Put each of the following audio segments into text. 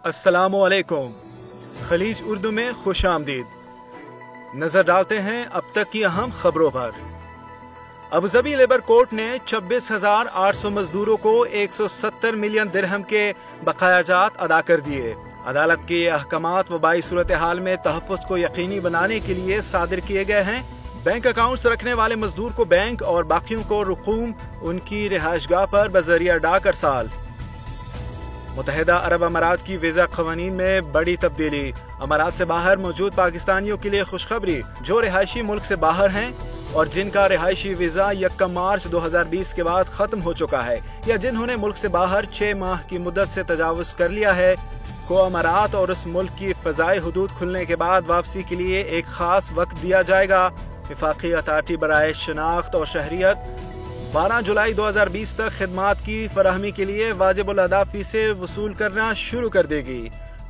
अस्सलामुअलैकुम। खलीज उर्दू में खुश आमदीद। नजर डालते हैं अब तक की अहम खबरों पर। अबूजबी लेबर कोर्ट ने 26,800 मजदूरों को 170 मिलियन दिरहम के बकायाजात अदा कर दिए। अदालत के अहकामात वबाई सूरत हाल में तहफ़्फ़ुज़ को यकीनी बनाने के लिए सादिर किए गए हैं। बैंक अकाउंट्स रखने वाले मजदूर को बैंक और बाकियों को रुकूम उनकी रिहाइशगाह पर बजरिया डाक अरसाल। मुत्तहिदा अरब अमारात की वीजा क़वानीन में बड़ी तब्दीली। अमारात से बाहर मौजूद पाकिस्तानियों के लिए खुशखबरी। जो रिहायशी मुल्क से बाहर हैं और जिनका रिहायशी वीजा 1 मार्च 2020 के बाद खत्म हो चुका है या जिन्होंने मुल्क से बाहर 6 माह की मुद्दत से तजावुज़ कर लिया है को अमारात और उस मुल्क की फ़ज़ाई हुदूद खुलने के बाद वापसी के लिए एक खास वक्त दिया जाएगा। वफाकी अथॉरिटी बराए शनाख्त और शहरियत 12 जुलाई 2020 तक खिदमात की फराहमी के लिए वाजिबुल अदा फीसें वसूल करना शुरू कर देगी।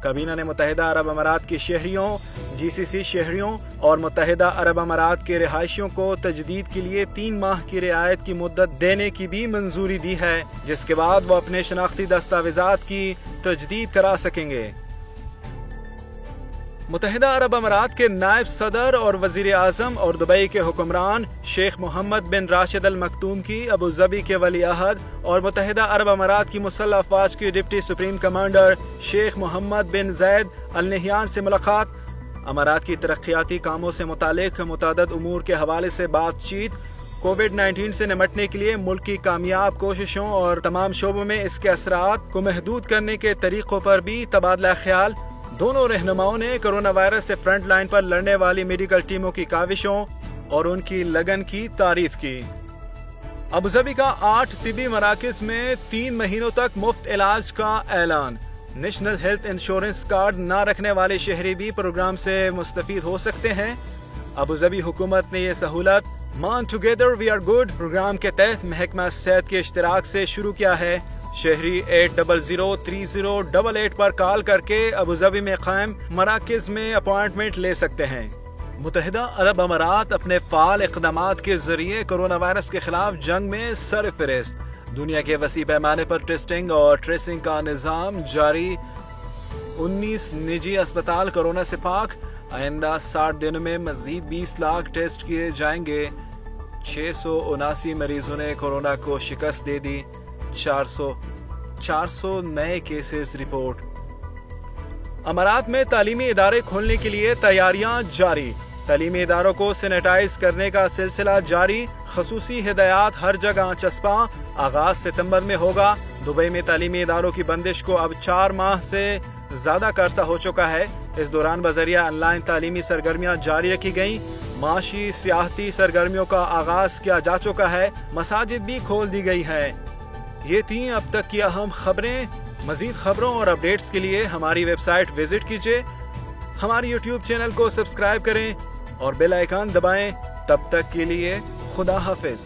काबीना ने मुत्तहिदा अरब अमारात के शहरियों, GCC शहरियों और मुत्तहिदा अरब अमारात के रिहायशियों को तजदीद के लिए 3 माह की रियायत की मुद्दत देने की भी मंजूरी दी है, जिसके बाद वो अपने शनाख्ती दस्तावेजात की तजदीद करा सकेंगे। मुत्तहिदा अरब अमारात के नायब सदर और वजीर आजम और दुबई के हुक्मरान शेख मोहम्मद बिन राशिद अल मखतूम की अबूजबी के वली अहद और मुत्तहिदा अरब अमारात की मुसल्लह अफवाज के deputy supreme commander Sheikh Mohammed bin Zayed Al Nahyan से मुलाकात। अमारात की तरक्याती कामों से मुतालिक मुतअद्दिद उमूर के हवाले से बातचीत। कोविड-19 से निमटने के लिए मुल्क की कामयाब कोशिशों और तमाम शोबों में इसके असरात को महदूद करने के तरीकों पर भी तबादला ख्याल। दोनों रहनुमाओं ने कोरोना वायरस से फ्रंट लाइन पर लड़ने वाली मेडिकल टीमों की काविशों और उनकी लगन की तारीफ की। अबूजबी का 8 तिबी मराकिज में 3 महीनों तक मुफ्त इलाज का ऐलान। नेशनल हेल्थ इंश्योरेंस कार्ड न रखने वाले शहरी भी प्रोग्राम से मुस्तफीद हो सकते हैं। अबूजबी हुकूमत ने ये सहूलत मान together we are good programme के तहत महकमा सेहत के इश्तिराक से शुरू किया है। शहरी 8003088 पर कॉल करके अबूजबी में कायम मराकिज में अपॉइंटमेंट ले सकते हैं। मुत्तहिदा अरब अमारात अपने फाल इक़दामात के जरिए कोरोना वायरस के खिलाफ जंग में सरफहरिस्त। दुनिया के वसी पैमाने पर टेस्टिंग और ट्रेसिंग का निज़ाम जारी। 19 निजी अस्पताल कोरोना से पाक। आइंदा 60 दिनों में मजीद 20 लाख टेस्ट किए जाएंगे। 679 मरीजों ने कोरोना को शिकस्त दे दी। 400 नए केसेस रिपोर्ट। अमारात में तालीमी इदारे खोलने के लिए तैयारियां जारी। तालीमी इदारों को सैनिटाइज करने का सिलसिला जारी। खसूसी हिदायत हर जगह चस्पा। आगाज सितंबर में होगा। दुबई में तालीमी इदारों की बंदिश को अब 4 माह से ज्यादा का अरसा हो चुका है। इस दौरान बजरिया ऑनलाइन तालीमी सरगर्मियां जारी रखी गयी। माशी सियाहती सरगर्मियों का आगाज किया जा चुका है। मसाजिद भी खोल दी गई है। ये थी अब तक की अहम खबरें। मजीद खबरों और अपडेट्स के लिए हमारी वेबसाइट विजिट कीजिए। हमारे YouTube चैनल को सब्सक्राइब करें और बेल आइकन दबाएं। तब तक के लिए खुदा हाफिज।